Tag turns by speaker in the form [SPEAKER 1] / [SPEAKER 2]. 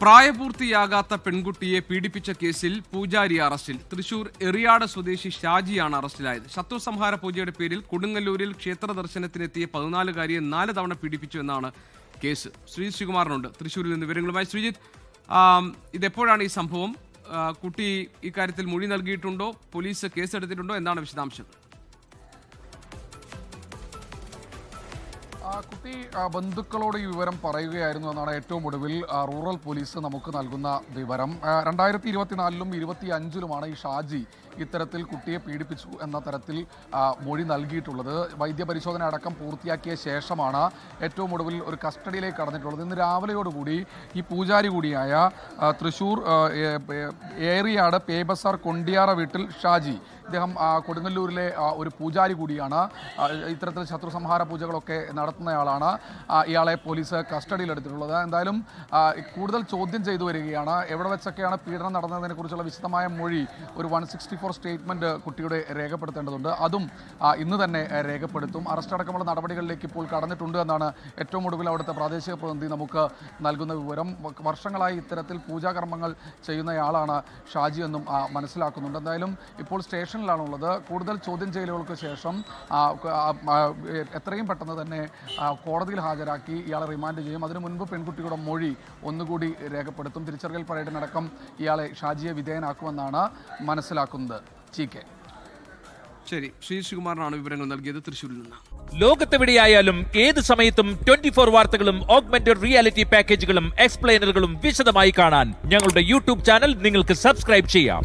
[SPEAKER 1] പ്രായപൂർത്തിയാകാത്ത പെൺകുട്ടിയെ പീഡിപ്പിച്ച കേസിൽ പൂജാരി അറസ്റ്റിൽ. തൃശൂർ എറിയാട് സ്വദേശി ഷാജിയാണ് അറസ്റ്റിലായത്. ശത്രു സംഹാര പൂജയുടെ പേരിൽ കൊടുങ്ങല്ലൂരിൽ ക്ഷേത്ര ദർശനത്തിനെത്തിയ 14-കാരിയെ 4 തവണ പീഡിപ്പിച്ചു എന്നാണ് കേസ്. ശ്രീജിത്ത് ശ്രീകുമാറിനുണ്ട് തൃശൂരിൽ നിന്ന് വിവരങ്ങളുമായി. ശ്രീജിത്ത്, ഇതെപ്പോഴാണ് ഈ സംഭവം? കുട്ടി ഇക്കാര്യത്തിൽ മൊഴി നൽകിയിട്ടുണ്ടോ? പോലീസ് കേസെടുത്തിട്ടുണ്ടോ? എന്താണ് വിശദാംശം?
[SPEAKER 2] കുട്ടി ബന്ധുക്കളോട് ഈ വിവരം പറയുകയായിരുന്നു എന്നാണ് ഏറ്റവും ഒടുവിൽ റൂറൽ പോലീസ് നമുക്ക് നൽകുന്ന വിവരം. 2024-ലും 2025-ലുമാണ് ഈ ഷാജി ഇത്തരത്തിൽ കുട്ടിയെ പീഡിപ്പിച്ചു എന്ന തരത്തിൽ മൊഴി നൽകിയിട്ടുള്ളത്. വൈദ്യപരിശോധന അടക്കം പൂർത്തിയാക്കിയ ശേഷമാണ് ഏറ്റവും ഒടുവിൽ ഒരു കസ്റ്റഡിയിലേക്ക് കടന്നിട്ടുള്ളത്. ഇന്ന് രാവിലെയോടുകൂടി ഈ പൂജാരി കൂടിയായ തൃശൂർ ഏറിയാട് പേബസാർ കൊണ്ടിയാറ വീട്ടിൽ ഷാജി, ഇദ്ദേഹം കൊടുങ്ങല്ലൂരിലെ ഒരു പൂജാരി കൂടിയാണ്. ഇത്തരത്തിൽ ശത്രു സംഹാര പൂജകളൊക്കെ നടത്തുന്നയാളാണ്. ഇയാളെ പോലീസ് കസ്റ്റഡിയിലെടുത്തിട്ടുള്ളത്. എന്തായാലും കൂടുതൽ ചോദ്യം ചെയ്തു വരികയാണ്. എവിടെ വെച്ചൊക്കെയാണ് പീഡനം നടന്നതിനെ കുറിച്ചുള്ള വിശദമായ മൊഴി, ഒരു 164 സ്റ്റേറ്റ്മെന്റ് കുട്ടിയുടെ രേഖപ്പെടുത്തേണ്ടതുണ്ട്. അതും ഇന്ന് തന്നെ രേഖപ്പെടുത്തും. അറസ്റ്റ് അടക്കമുള്ള നടപടികളിലേക്ക് ഇപ്പോൾ കടന്നിട്ടുണ്ട് എന്നാണ് ഏറ്റവും ഒടുവിൽ അവിടുത്തെ പ്രാദേശിക പ്രതിനിധി നമുക്ക് നൽകുന്ന വിവരം. വർഷങ്ങളായി ഇത്തരത്തിൽ പൂജാകർമ്മങ്ങൾ ചെയ്യുന്നയാളാണ് ഷാജി എന്നും മനസ്സിലാക്കുന്നുണ്ട്. എന്തായാലും ഇപ്പോൾ സ്റ്റേഷനിലാണുള്ളത്. കൂടുതൽ ചോദ്യം ചെയ്യലുകൾക്ക് ശേഷം എത്രയും പെട്ടെന്ന് തന്നെ കോടതിയിൽ ഹാജരാക്കി ഇയാളെ റിമാൻഡ് ചെയ്യും. അതിനു മുൻപ് പെൺകുട്ടിയുടെ മൊഴി ഒന്നുകൂടി രേഖപ്പെടുത്തും. തിരിച്ചറിയൽ പരേഡിനടക്കം ഇയാളെ ഷാജിയെ വിധേയനാക്കുമെന്നാണ് മനസ്സിലാക്കുന്നത്.
[SPEAKER 1] ശരി, ശ്രീകുമാറിനാണ് വിവരങ്ങൾ നൽകിയത് തൃശ്ശൂരിൽ നിന്ന്.
[SPEAKER 3] ലോകത്തെവിടെയായാലും ഏത് സമയത്തും 24 വാർത്തകളും ഓഗ്മെന്റഡ് റിയാലിറ്റി പാക്കേജുകളും എക്സ്പ്ലെയിനറുകളും വിശദമായി കാണാൻ ഞങ്ങളുടെ യൂട്യൂബ് ചാനൽ നിങ്ങൾക്ക് സബ്സ്ക്രൈബ് ചെയ്യാം.